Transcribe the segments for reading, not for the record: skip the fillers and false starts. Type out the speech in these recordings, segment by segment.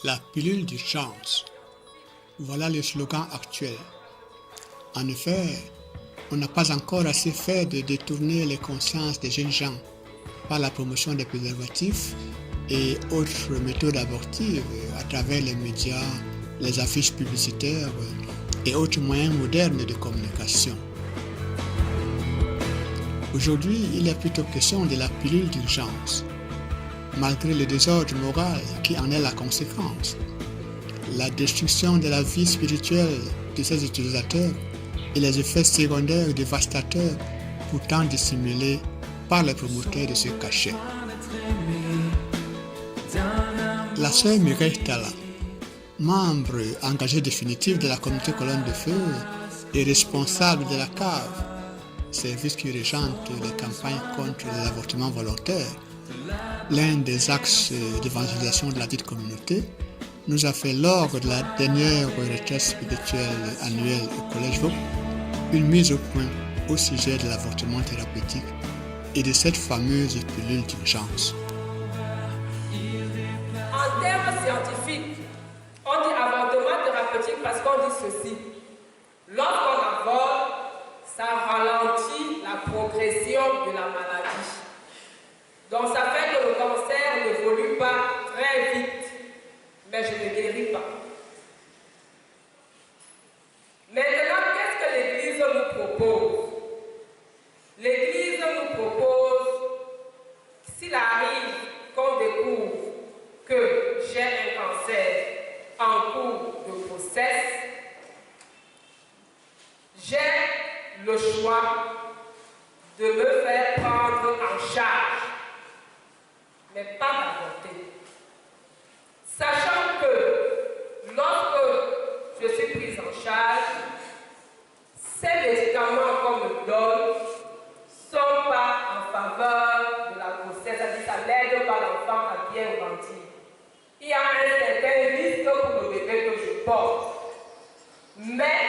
La pilule d'urgence. Voilà le slogan actuel. En effet, on n'a pas encore assez fait de détourner les consciences des jeunes gens par la promotion des préservatifs et autres méthodes abortives à travers les médias, les affiches publicitaires et autres moyens modernes de communication. Aujourd'hui, il est plutôt question de la pilule d'urgence, malgré le désordre moral qui en est la conséquence, la destruction de la vie spirituelle de ses utilisateurs et les effets secondaires dévastateurs pourtant dissimulés par les promoteurs de ce cachet. La sœur Mireille Talla, membre engagé définitif de la communauté Colonne de Feu et responsable de la CAV, service qui régente les campagnes contre les avortements volontaires, l'un des axes d'évangélisation de la dite communauté, nous a fait lors de la dernière retraite spirituelle annuelle au Collège Vaux une mise au point au sujet de l'avortement thérapeutique et de cette fameuse pilule d'urgence. En termes scientifiques, on dit avortement thérapeutique parce qu'on dit ceci. Lorsqu'on avorte, ça ralentit la progression de la maladie. Donc ça fait que le cancer n'évolue pas très vite, mais je ne guéris pas. Maintenant, qu'est-ce que l'Église nous propose? L'Église nous propose, s'il arrive qu'on découvre que j'ai un cancer en cours de grossesse, j'ai le choix de me faire prendre en charge, mais pas d'avorter. Sachant que lorsque je suis prise en charge, ces médicaments qu'on me donne ne sont pas en faveur de la grossesse, c'est-à-dire ça n'aide pas l'enfant à bien grandir. Il y a un certain risque pour le bébé que je porte. Mais,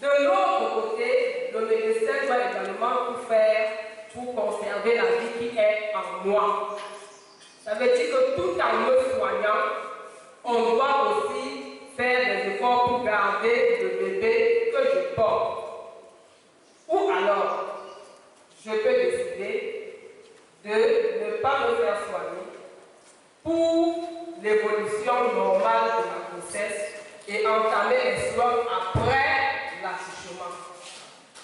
de l'autre côté, le médecin doit également tout faire pour conserver la vie qui est en moi. Ça veut dire que tout en me soignant, on doit aussi faire des efforts pour garder le bébé que je porte. Ou alors, je peux décider de ne pas me faire soigner pour l'évolution normale de la grossesse et entamer les soins après l'accouchement.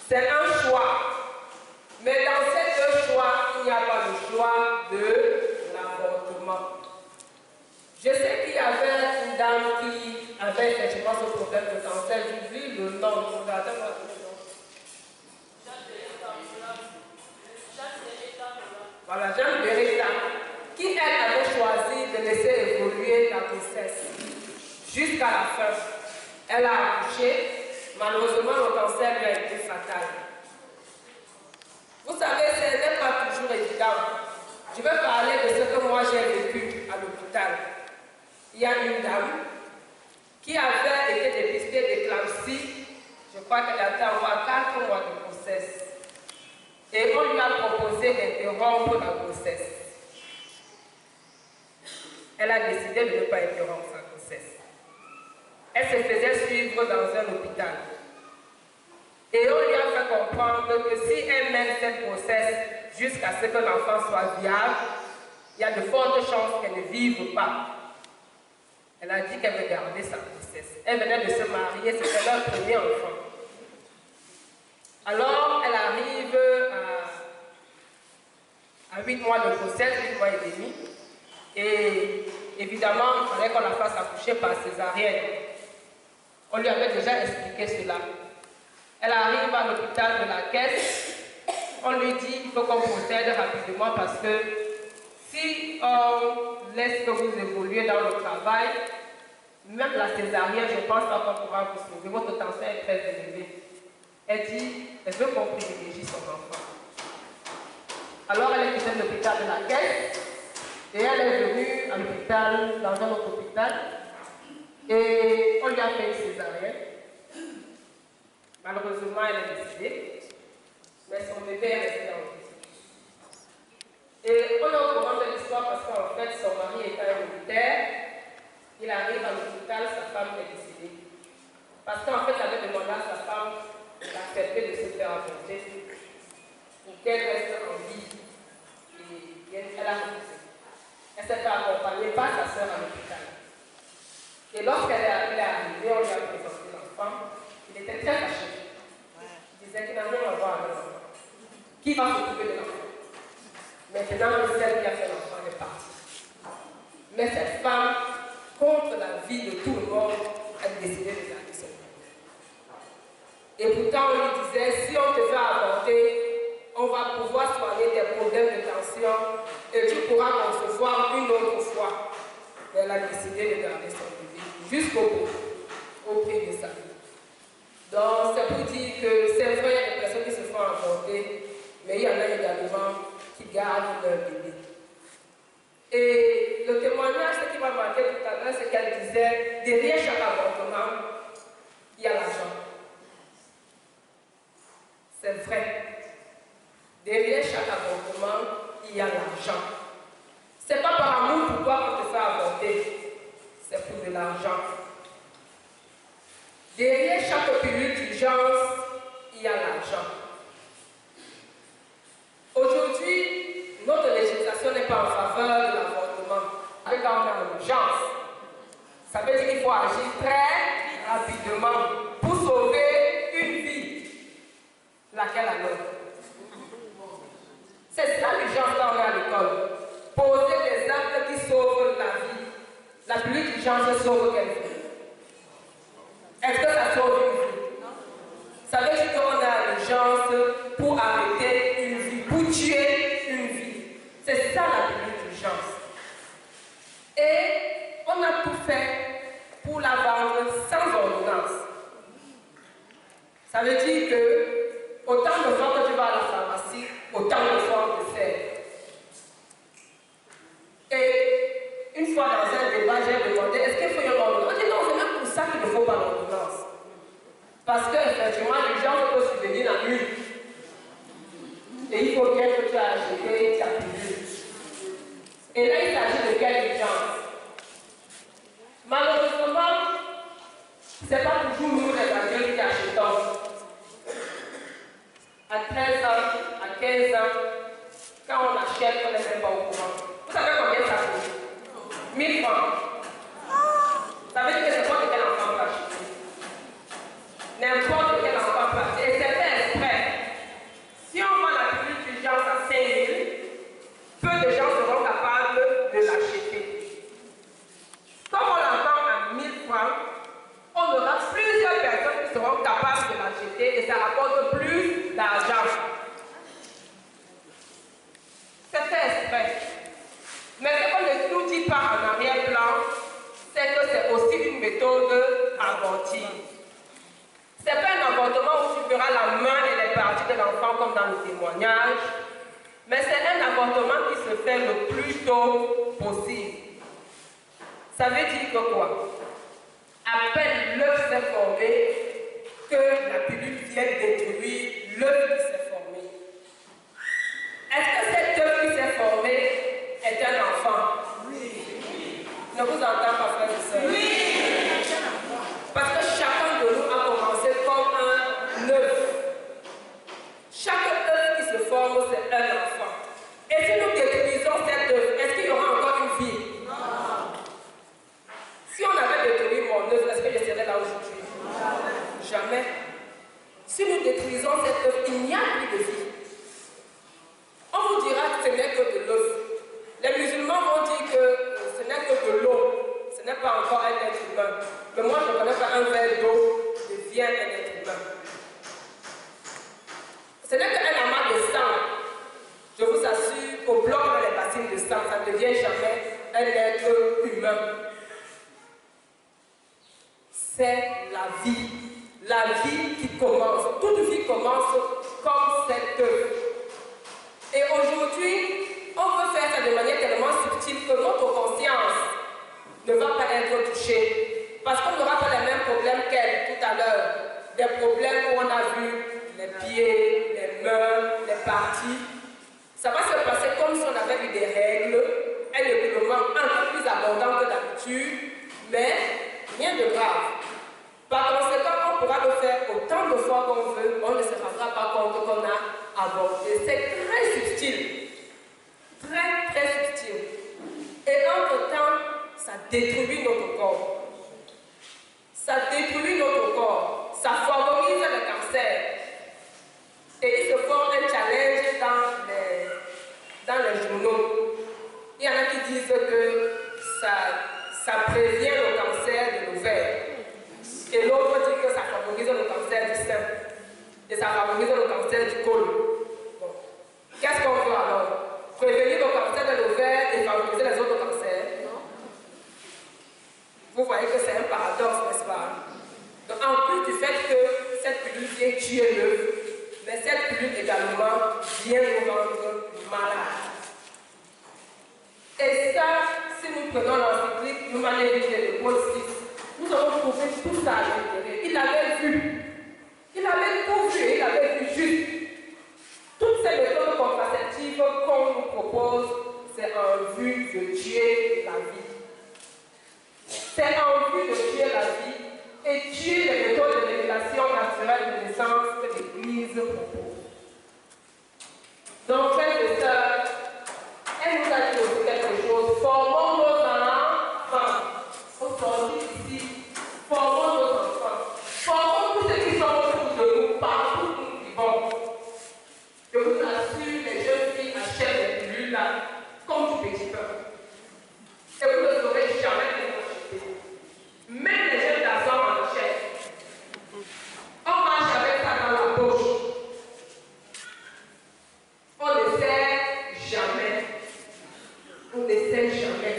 C'est un choix. Mais dans ces deux choix, il n'y a pas le choix de l'avortement. Je sais qu'il y avait une dame qui avait effectivement ce problème de cancer. J'ai vu le nom. Voilà, Jeanne Beretta, qui elle avait choisi de laisser évoluer la grossesse jusqu'à la fin. Elle a accouché, malheureusement le cancer lui a été fatal. Vous savez, ce n'est pas toujours évident. Je vais parler de ce que moi j'ai vécu à l'hôpital. Il y a une dame qui avait été dépistée d'éclampsie. Je crois qu'elle avait encore 4 mois de grossesse. Et on lui a proposé d'interrompre la grossesse. Elle a décidé de ne pas interrompre sa grossesse. Elle se faisait suivre dans un hôpital. Et on lui a fait comprendre que si elle mène cette grossesse jusqu'à ce que l'enfant soit viable, il y a de fortes chances qu'elle ne vive pas. Elle a dit qu'elle veut garder sa grossesse. Elle venait de se marier, c'était leur premier enfant. Alors, elle arrive à 8 mois de grossesse, 8 mois et demi. Et évidemment, il fallait qu'on la fasse accoucher par césarienne. On lui avait déjà expliqué cela. Elle arrive à l'hôpital de la Caisse. On lui dit qu'il faut qu'on procède rapidement parce que si on laisse que vous évoluez dans le travail, même la césarienne, je pense pas qu'on pourra vous sauver. Votre tension est très élevée. Elle dit, elle veut qu'on privilégie son enfant. Alors elle est quittée de l'hôpital de la Caisse et elle est venue à l'hôpital, dans un autre hôpital, et on lui a fait une césarienne. Malheureusement, elle est décédée, mais son bébé est resté en vie. Et on est au courant de l'histoire parce qu'en fait, son mari était un militaire avorter pour qu'elle reste en vie. Et elle a refusé. Elle s'est fait accompagner par sa soeur à l'hôpital. Et lorsqu'elle est arrivée, on lui a présenté l'enfant. Il était très fâché. Il disait qu'il n'a rien à voir avec l'enfant. Qui va s'occuper de l'enfant? Maintenant, celle qui a fait l'enfant est partie. Mais cette femme, contre la vie de tout le monde, a décidé de garder son enfant. Et pourtant, on lui disait, si on te fait avorter, on va pouvoir soigner tes problèmes de tension et tu pourras concevoir une autre fois. Mais elle a décidé de garder son bébé jusqu'au bout, au prix de sa vie. Donc, c'est pour dire que c'est vrai, il y a des personnes qui se font avorter, mais il y en a également qui gardent leur bébé. Et le témoignage, ce qui m'a marqué tout à l'heure, c'est qu'elle disait, derrière chaque avortement, il y a l'argent. C'est vrai. Derrière chaque avortement, il y a l'argent. C'est pas par amour pour toi qu'on te fait avorter, c'est pour de l'argent. Derrière chaque pilule d'urgence, il y a l'argent. Aujourd'hui, notre législation n'est pas en faveur de l'avortement. Quand on est en urgence, ça veut dire qu'il faut agir très rapidement pour sauver une vie, laquelle a l'autre. C'est ça l'urgence quand on est à l'école. Poser des actes qui sauvent la vie. La pilule d'urgence sauve quelle vie? Est-ce que ça sauve une vie? Ça veut dire qu'on est à l'urgence pour arrêter une vie, pour tuer une vie. C'est ça la pilule d'urgence. Et on a tout fait pour la vendre sans ordonnance. Ça veut dire que autant de fois que tu vas à la pharmacie, autant de fois on te sert. Et une fois dans un débat, j'ai demandé, est-ce qu'il faut une ordonnance? On dit non, c'est même pour ça qu'il ne faut pas l'ordonnance. Parce qu'effectivement, les gens peuvent subvenir la nuit. Et il faut bien que tu aies acheté ta pilule. Et là, il s'agit de quelle urgence? Malheureusement, ce n'est pas toujours nous les adultes qui achetons. À 13 ans, à 15 ans, quand on achète, on n'est même pas au courant. Vous savez combien ça coûte? 1000 francs. Ça veut dire que c'est quoi que quel enfant peut acheter? N'importe quel enfant peut acheter. Et c'est fait exprès. Si on vend la pilule d'urgence à 5 000, peu de gens seront capables de l'acheter. Comme on la vend à 1000 francs, on aura plusieurs personnes qui seront capables de l'acheter et ça rapporte plus d'argent. C'est fait exprès. Mais ce qu'on ne nous dit pas en arrière-plan, c'est que c'est aussi une méthode abortive. Ce n'est pas un avortement où tu verras la main et les parties de l'enfant comme dans le témoignage, mais c'est un avortement qui se fait le plus tôt possible. Ça veut dire que quoi? À peine l'œuf s'est formé, que la pilule vient détruire l'œuf qui s'est formé. Est-ce que cet œuf qui s'est formé est un enfant? Oui. Ne vous entends pas, frère et sœur? Oui. Parce que chacun de nous a commencé comme un œuf. Chaque œuf qui se forme, c'est un enfant. Et si nous détruisons cet œuf, est-ce qu'il y aura encore une vie? Non. Si on avait détruit mon œuf, est-ce que je serais là aujourd'hui? Non. Jamais. Si nous détruisons cet œuf, il n'y a plus de vie. On vous dira que ce n'est que de l'œuf. Les musulmans vont dire que ce n'est que de l'eau. Ce n'est pas encore un être humain. Mais moi, je ne connais pas un verre d'eau devient un être humain. Ce n'est qu'un amas de sang. Je vous assure qu'au bloc dans les bassines de sang, ça ne devient jamais un être humain. C'est la vie. La vie qui commence. Toute vie commence comme cet œuf. Et aujourd'hui, on veut faire ça de manière tellement subtile que notre conscience ne va pas être touchée. Parce qu'on n'aura pas les mêmes problèmes qu'elle tout à l'heure. Des problèmes où on a vu les pieds, les mains, les parties. Ça va se passer comme si on avait eu des règles, un écoulement un peu plus abondant que d'habitude, mais rien de grave. Par conséquent, on pourra le faire autant de fois qu'on veut, on ne se rendra pas compte que ça prévient le cancer de l'ovaire. Et l'autre dit que ça favorise le cancer du sein. Et ça favorise le cancer du côlon. Bon. Qu'est-ce qu'on veut alors? Prévenir le cancer de l'ovaire et favoriser les autres cancers? Non. Vous voyez que c'est un paradoxe, n'est-ce pas? Donc, en plus du fait que cette pilule vient tuer l'œuf, mais cette pilule également vient nous rendre malades. Et ça, si nous prenons l'encyclique Humanum Vitae de Paul VI, nous avons trouvé tout ça à l'intérieur. Il avait vu. Il avait tout vu. Il avait vu juste. Toutes ces méthodes contraceptives qu'on nous propose, c'est en vue de tuer la vie. C'est en vue de tuer la vie et tuer les méthodes de régulation naturelle de naissance que l'Église propose. Donc, frères et sœurs, elle nous a dit aussi quelque chose. Formons nos enfants. Aujourd'hui, ici, formons nos enfants. Formons tous ceux qui sont autour de nous, partout où nous vivons. Je vous assure, les jeunes filles achètent des pilules là, comme du petit pain. Et vous ne saurez jamais les acheter. Même les jeunes garçons en achètent. On marche avec ça dans la bouche. On ne sait jamais. On ne sait jamais.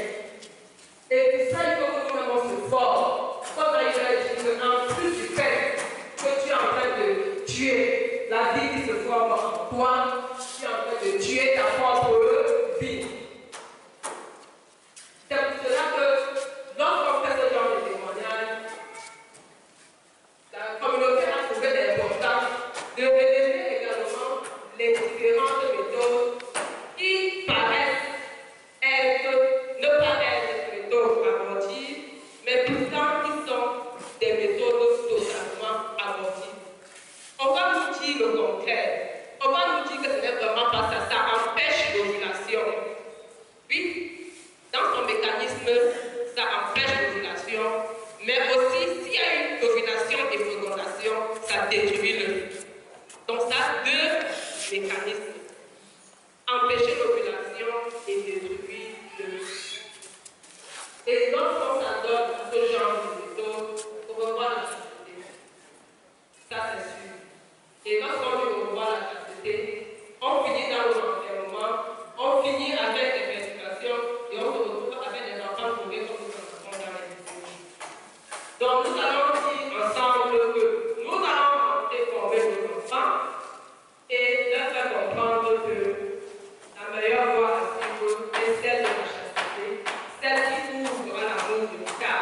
Et c'est ça, il faut que nous-mêmes on se forme. Comme il a dit qu'en plus du fait que tu es en train de tuer la vie qui se forme en toi, tu es en train de tuer ta propre vie. C'est pour cela que lorsqu'on fait ce genre de témoignage, la communauté a trouvé l'importance de relever également les différentes méthodes qui paraissent ne pas être des méthodes abortives, mais pourtant qui sont des méthodes totalement abortives. On va nous dire le contraire. On va nous dire que ce n'est vraiment pas ça. Ça empêche l'ovulation. Oui, dans son mécanisme, ça empêche l'ovulation. Mais aussi, s'il y a une ovulation et fécondation, ça détruit l'œuf. Donc ça a deux mécanismes. Empêcher l'ovulation et détruire l'œuf. Et lorsqu'on s'adonne à ce genre de méthode, on revoit la chasteté. Ça c'est sûr. Et lorsqu'on veut revoir la chasteté, on finit dans l'enfermement, on finit avec des perturbations et on se retrouve avec des enfants trouvés comme nous en avons dans les écoles. Donc nous allons dire ensemble que nous allons former nos enfants et leur faire comprendre que la meilleure voie à suivre est celle de la chasteté, celle qui ouvre à l'amour de l'État.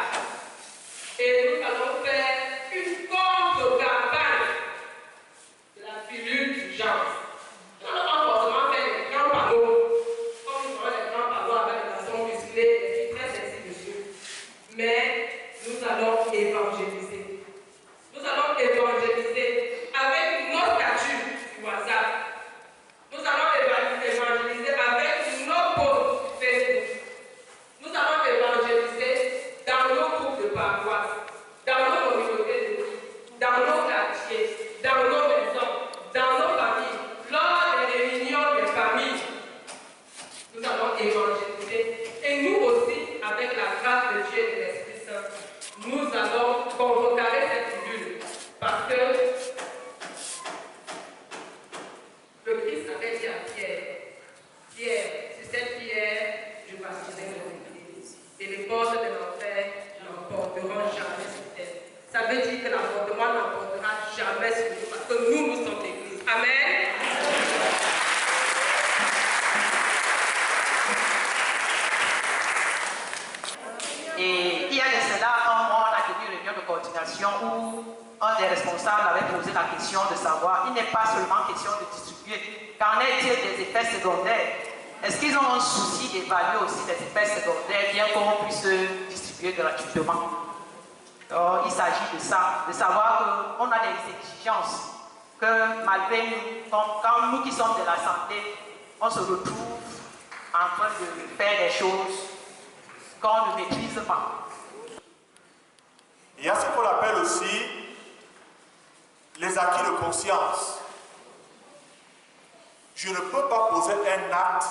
Et nous allons faire une contre-campagne de la pilule du genre. Nous n'allons pas forcément faire des grands panneaux, comme nous avons des grands panneaux avec des garçons musclés, des filles très sensibles dessus. Mais nous allons évangéliser. Nous allons évangéliser avec nos statuts du WhatsApp. Nous allons évangéliser avec nos posts Facebook. Nous allons évangéliser dans nos groupes de paroisse, dans nos communautés de vie, dans nos quartiers, dans nos maisons, dans nos familles, lors des réunions des familles. Nous allons évangéliser. Et nous aussi, avec la grâce de Dieu et de l'Esprit Saint, nous allons contrecarrer cette pilule. Parce que le Christ avait dit à Pierre, Pierre, sur cette pierre, je bâtirai mon église. Et les portes de l'enfer n'emporteront jamais sur terre. Ça veut dire que l'avortement n'emportera jamais sur nous, parce que nous sommes l'église. Amen. Et il y a de cela un mois, on a tenu une réunion de coordination où un des responsables avait posé la question de savoir, il n'est pas seulement question de distribuer, qu'en est-il des effets secondaires? Est-ce qu'ils ont un souci d'évaluer aussi les effets secondaires, bien qu'on puisse distribuer gratuitement? Alors, il s'agit de ça, de savoir qu'on a des exigences, que malgré nous, quand nous qui sommes de la santé, on se retrouve en train de faire des choses qu'on ne maîtrise pas. Il y a ce qu'on appelle aussi les acquis de conscience. Je ne peux pas poser un acte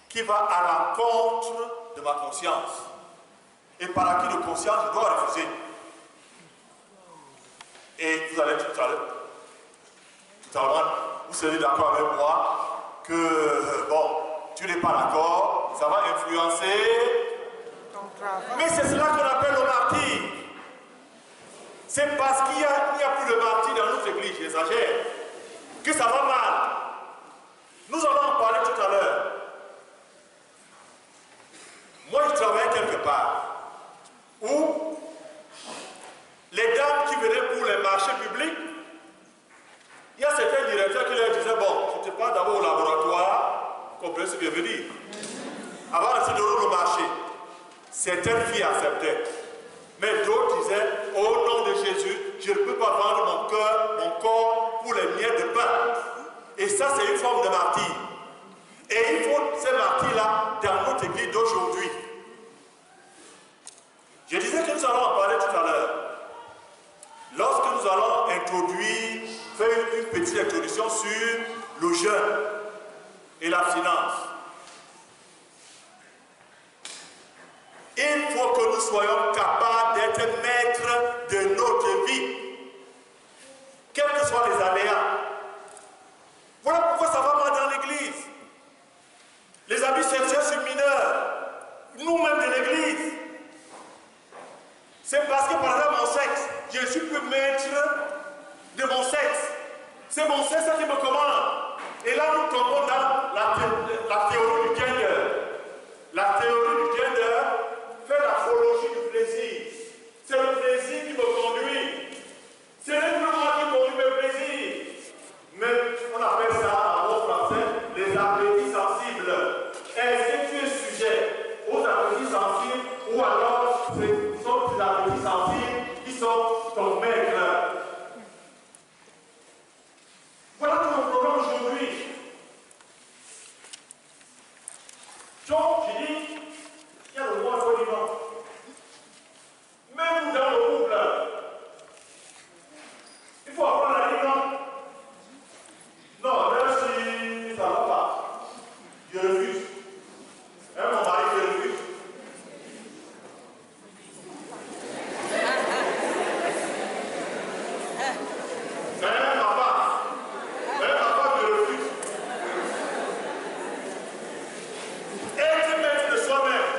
qui va à l'encontre de ma conscience. Et par acquis de conscience, je dois refuser. Et vous allez tout à l'heure, vous serez d'accord avec moi que, bon, tu n'es pas d'accord, ça va influencer. Mais c'est cela qu'on appelle le martyr. C'est parce qu'il n'y a plus de martyr dans notre église, j'exagère, que ça va mal. Nous allons en parler tout à l'heure. Moi, je travaillais quelque part où les dames qui venaient pour les marchés publics, il y a certains directeurs qui leur disaient, bon, je te parle d'abord au laboratoire, comprenez ce que je veux dire. Avant de se donner le marché, certaines filles acceptaient. Mais d'autres disaient, au nom de Jésus, je ne peux pas vendre mon cœur, mon corps pour les miettes de pain. Et ça, c'est une forme de martyr. Et il faut ces martyrs-là dans notre église d'aujourd'hui. Je disais que nous allons en parler tout à l'heure. Lorsque nous allons faire une petite introduction sur le jeûne et l'abstinence, il faut que nous soyons capables d'être maîtres de notre vie, quels que soient les aléas. Voilà pourquoi ça va mal dans l'église. Les abus sexuels sur mineurs, nous-mêmes de l'église. C'est parce que, par exemple, mon sexe, je ne suis plus maître de mon sexe. C'est mon sexe qui me commande. Et là, nous tombons dans la théorie du gender. La théorie du gender fait l'apologie du plaisir. C'est le plaisir qui me conduit. Ce n'est plus moi qui conduis mes plaisirs. Mais on appelle ça, en mot français, les appétits sensibles. Est-ce que tu es sujet aux appétits sensibles ou alors ce sont des appétits sensibles qui sont ton maître? Voilà tout le problème aujourd'hui. Donc, j'ai dit, il y a le droit au vivant. Même dans le couple, il faut apprendre à dire non. Non, même si ça ne va pas, je refuse. Même mon mari, je refuse. Même ma femme, je refuse. Être maître de soi-même.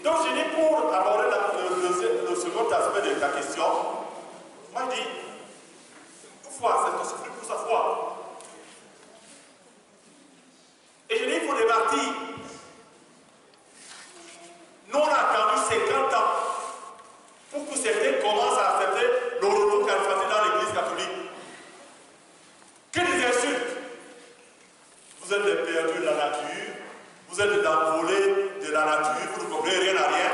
Donc, je dis pour aborder le second aspect de ta question, moi je dis, il faut accepter souffrir pour sa foi. Et je dis, il faut des martyrs. Nous, on a attendu 50 ans pour que certains commencent à accepter le retour charismatique dans l'église catholique. Que des insultes. Vous êtes des perdus de la nature, vous êtes des envolés de la nature, vous ne comprenez rien à rien.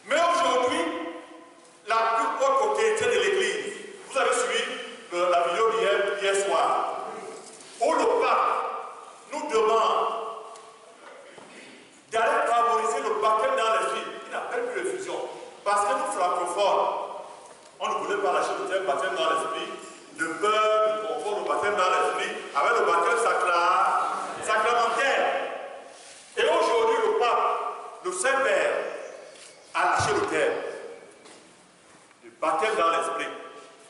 Mais aujourd'hui, la plus haute autorité de l'église, vous avez suivi la vidéo d'hier soir, où le pape nous demande d'aller favoriser le baptême dans l'esprit. Il n'appelle plus l'effusion. Parce que nous, francophones, on ne voulait pas lâcher le terme baptême dans l'esprit. Le peuple confond le baptême dans l'esprit avec le baptême sacramentaire. Et aujourd'hui, le pape, le Saint-Père, a lâché le terme. Le baptême dans l'esprit.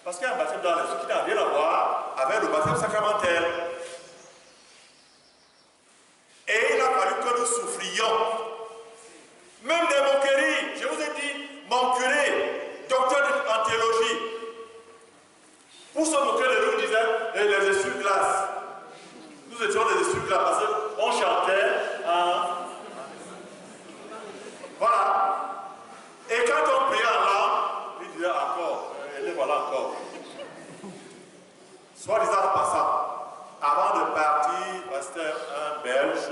Parce qu'il y a un baptême dans l'esprit qui n'a rien à voir avec le baptême sacramentaire. Et il a fallu que nous souffrions. Même des moqueries. Je vous ai dit, mon curé, docteur en théologie, pour se moquer de nous, disait les essuie-glaces. Nous étions des essuie-glaces parce qu'on chantait. Voilà. Et quand on priait en langue, il disait encore, et voilà encore. Soit disant en passant, avant de partir, c'était un Belge,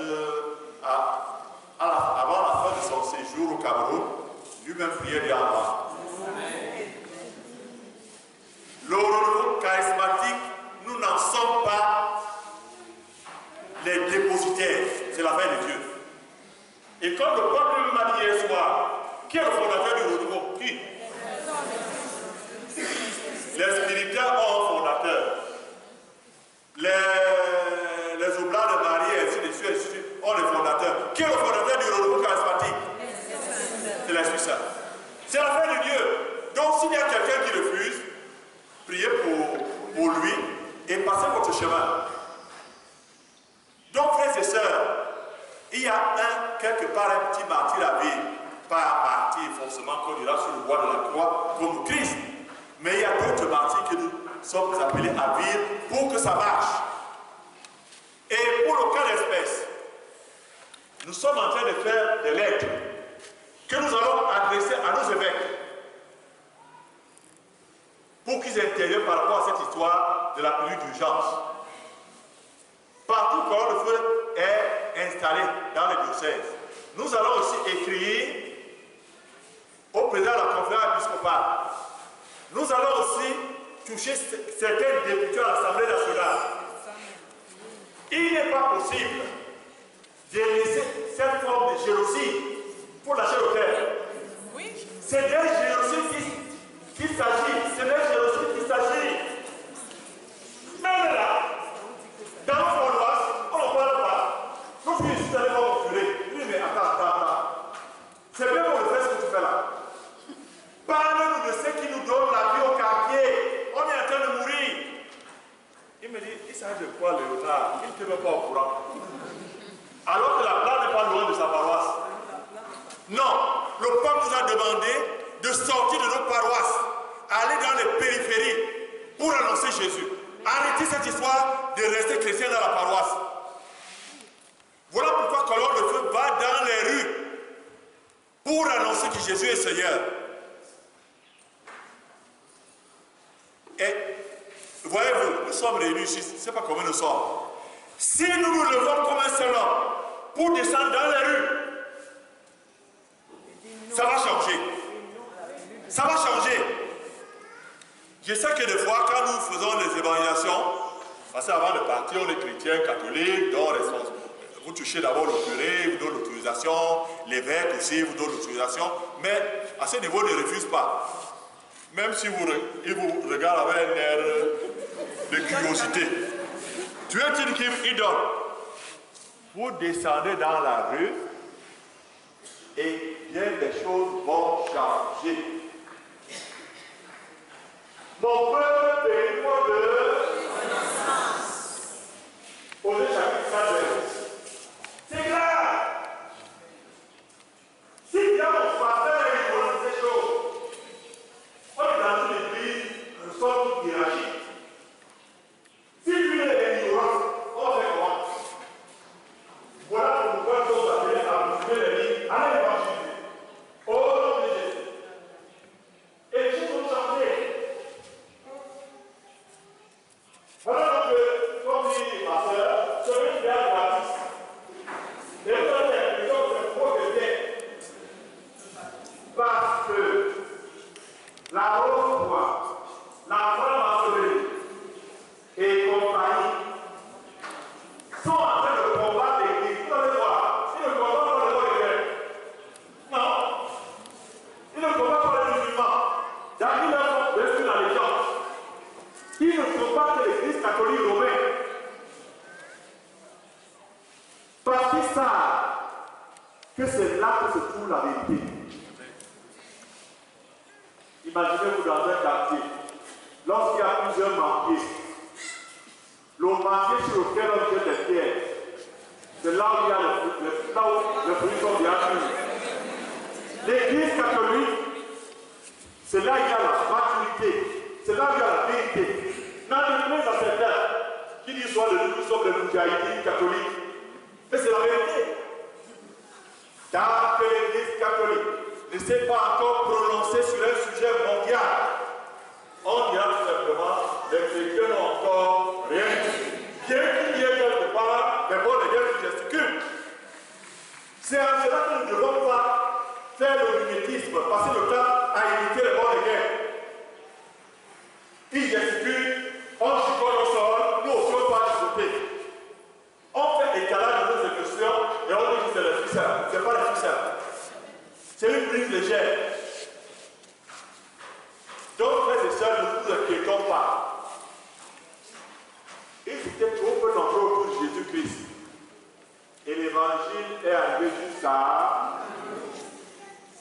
avant la fin de son séjour au Cameroun, lui-même priait des enfants. Le renouveau charismatique, nous n'en sommes pas les dépositaires. C'est la main de Dieu. Et comme le peuple lui m'a dit hier soir, qui est le fondateur du renouveau? Qui? Les spirituels ont un fondateur. Les oblats de Marie, ainsi de suite, ont pour lui et passez votre chemin. Donc, frères et sœurs, il y a quelque part un petit martyr à vivre. Pas un martyr forcément qu'on ira sur le bois de la croix comme Christ. Mais il y a d'autres martyrs que nous sommes appelés à vivre pour que ça marche. Et pour le cas d'espèce, nous sommes en train de faire des lettres que nous allons adresser à nos évêques pour qu'ils interviennent par rapport à cette histoire de la pluie d'urgence. Partout où le feu est installé dans les diocèses, nous allons aussi écrire au président de la conférence épiscopale. Nous allons aussi toucher certains députés à l'Assemblée nationale. Il n'est pas possible de laisser cette forme de jalousie pour lâcher le terre. C'est des génocides qu'il s'agit. C'est des génocides qu'il s'agit. Même là, dans nos paroisses, on n'en parle pas. Nos filles, si tu allais voir mon curé, lui, mais attends. C'est bien pour le faire ce que tu fais là. Parle-nous de ce qui nous donne la vie au quartier. On est en train de mourir. Il me dit, il s'agit de quoi, Léonard? Il ne te met pas au courant. Alors que la place n'est pas loin de sa paroisse. Non, le peuple nous a demandé de sortir de nos paroisses, aller dans les périphéries pour annoncer Jésus. Arrêtez cette histoire de rester chrétien dans la paroisse. Voilà pourquoi Colonne de Feu va dans les rues pour annoncer que Jésus est Seigneur. Et voyez-vous, nous sommes réunis ici, je ne sais pas combien nous sommes. Si nous nous levons comme un seul homme pour descendre dans les rues, ça va changer. Ça va changer. Je sais que des fois, quand nous faisons des évangélisations, parce qu'avant de partir, on est chrétien, catholique, donc vous touchez d'abord le curé, vous donnez l'autorisation, l'évêque aussi vous donne l'autorisation, mais à ce niveau, ne refuse pas. Même si il vous regarde avec un air de curiosité. Tu es une idole. Vous descendez dans la rue et bien des choses vont changer. Mon peuple est moi de connaissance. Au chapitre 5. C'est clair. Si bien on partage avec ces choses, on est dans une église, nous sommes hiérarchiques. Si lui est ignorant, on fait comment? Voilà pourquoi nous sommes appelés à bouger les lignes, à l'évangile. Au nom de Jésus. Et les choses ont changé. Voilà donc, comme dit ma soeur, ce que je viens de Baptiste. Et vous avez l'impression que c'est trop de bien. Parce que la haute voix, la franc-maçonnerie et compagnie sont en train de combattre l'Église. Vous allez voir, ils ne combattent pas les chrétiens. Non. Ils ne combattent pas les musulmans. Ils leur ont reçu l'allégeance. Ils ne combattent que l'Église catholique romaine. Parce qu'ils savent que c'est là que se trouve la vérité. Imaginez-vous dans un quartier, lorsqu'il y a plusieurs banquiers, le banquier sur lequel on jette des pierres, c'est là où il y a le fruit sont bien mûrs. L'Église catholique, c'est là où il y a la maturité, c'est là où il y a la vérité. Dans l'église à certains qui disent soit nous sommes les moudjahidines catholiques, mais c'est la vérité. Tant que l'Église catholique ne s'est pas encore prononcée sur un sujet mondial, on dira tout simplement les chrétiens n'ont encore rien dit. Bien qu'il y ait quelque part des bonnes guerres qui gesticulent. C'est en cela que nous ne devons pas faire le mimétisme, passer le temps à imiter les bonnes guerres. Ils gesticulent, on chicole au sol, nous aussi on va sauter. On fait étalage de nos émotions et on dit que c'est les ficelles. Ce n'est pas les ficelles. C'est une prise légère. Donc, frères et sœurs, ne nous inquiétons pas. Ils étaient trop peu nombreux autour de Jésus-Christ. Et l'évangile est arrivé jusqu'à.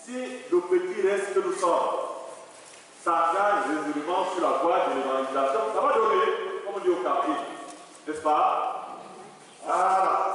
Si le petit reste que nous sommes, s'engage résolument sur la voie de l'évangélisation, ça va donner, comme on dit au quartier, n'est-ce pas? Voilà.